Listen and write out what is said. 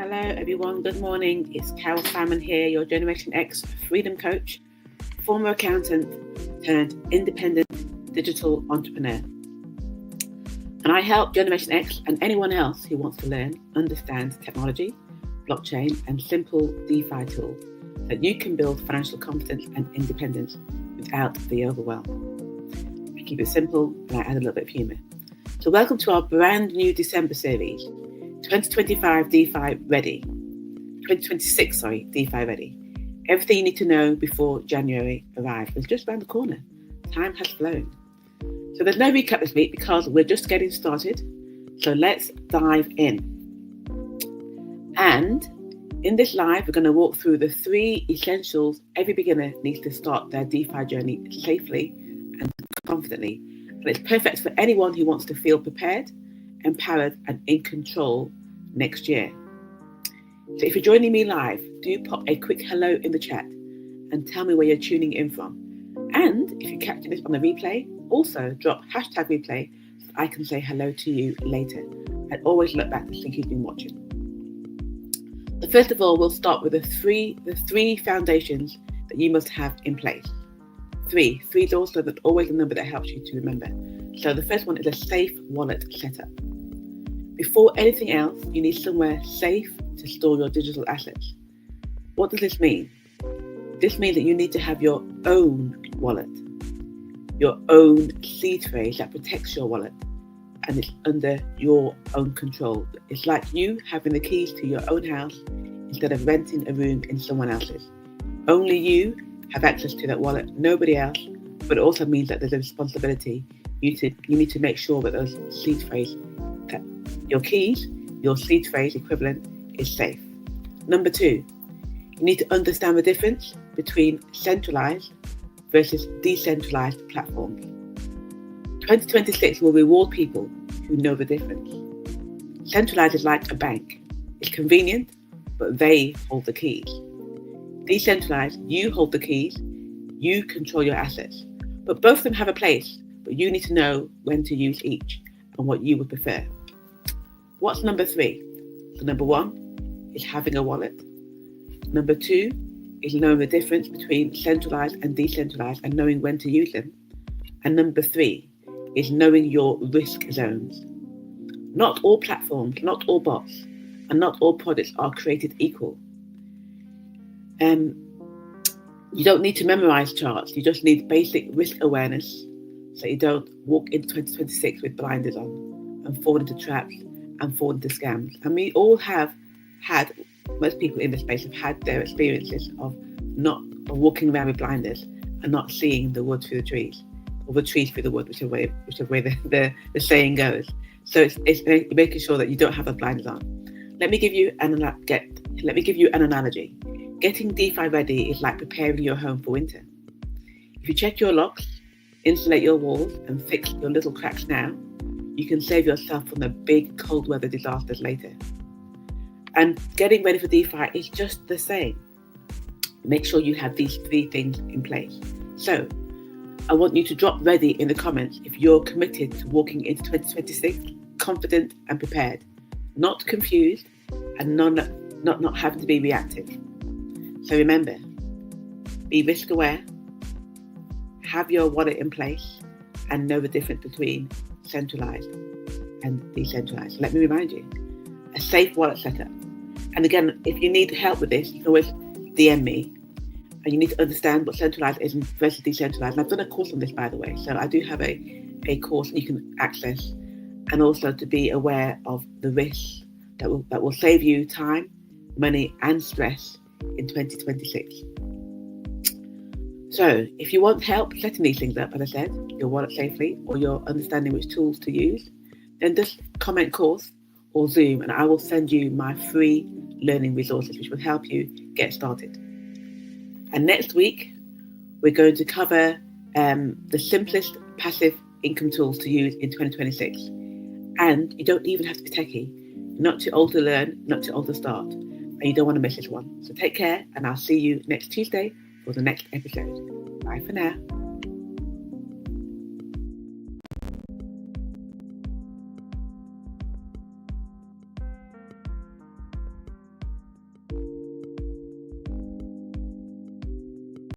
Hello, everyone. Good morning. It's Carol Simon here, your Generation X freedom coach, former accountant turned independent digital entrepreneur. And I help Generation X and anyone else who wants to learn, understand technology, blockchain, and simple DeFi tools so that you can build financial competence and independence without the overwhelm. I keep it simple and I add a little bit of humor. So welcome to our brand new December series, 2025 DeFi Ready. 2026, DeFi Ready. Everything you need to know before January arrives. It's just around the corner. Time has flown. So there's no recap this week because we're just getting started. So let's dive in. And in this live, we're going to walk through the 3 essentials every beginner needs to start their DeFi journey safely and confidently. And it's perfect for anyone who wants to feel prepared, empowered, and in control next year. So if you're joining me live, do pop a quick hello in the chat and tell me where you're tuning in from. And if you capture this on the replay, also drop hashtag replay so I can say hello to you later. I'd always look back to see who's been watching. So first of all, we'll start with the three foundations that you must have in place. Three is also always a number that helps you to remember. So the first one is a safe wallet setup. Before anything else, you need somewhere safe to store your digital assets. What does this mean? This means that you need to have your own wallet, your own seed phrase that protects your wallet, and it's under your own control. It's like you having the keys to your own house instead of renting a room in someone else's. Only you have access to that wallet, nobody else, but it also means that there's a responsibility. You need to make sure that those seed phrase, that your keys, your seed phrase equivalent is safe. Number 2, you need to understand the difference between centralized versus decentralized platforms. 2026 will reward people who know the difference. Centralized is like a bank. It's convenient, but they hold the keys. Decentralized, you hold the keys, you control your assets. But both of them have a place, but you need to know when to use each and what you would prefer. What's number 3? So number 1 is having a wallet. Number 2 is knowing the difference between centralized and decentralized and knowing when to use them. And number 3 is knowing your risk zones. Not all platforms, not all bots, and not all products are created equal. You don't need to memorize charts. You just need basic risk awareness so you don't walk into 2026 with blinders on and fall into traps and fall into scams. And we all have had, most people in this space have had their experiences of walking around with blinders and not seeing the wood through the trees, or the trees through the wood, whichever way the saying goes. So it's making sure that you don't have the blinders on. Let me give you an analogy. Getting DeFi ready is like preparing your home for winter. If you check your locks, insulate your walls, and fix your little cracks now, you can save yourself from the big cold weather disasters later. And getting ready for DeFi is just the same. Make sure you have these 3 things in place. So I want you to drop ready in the comments if you're committed to walking into 2026 confident and prepared, not confused, and not having to be reactive. So remember, be risk aware, have your wallet in place, and know the difference between centralized and decentralized. So let me remind you, a safe wallet setup. And again, if you need help with this, you can always DM me. And you need to understand what centralized is versus decentralized. And I've done a course on this, by the way. So I do have a course you can access, and also to be aware of the risks that will save you time, money, and stress in 2026. So if you want help setting these things up, as I said, your wallet safely, or you're understanding which tools to use, then just comment course or Zoom, and I will send you my free learning resources, which will help you get started. And next week, we're going to cover the simplest passive income tools to use in 2026. And you don't even have to be techie. Not too old to learn, not too old to start. And you don't want to miss this one. So take care, and I'll see you next Tuesday for the next episode. Bye for now.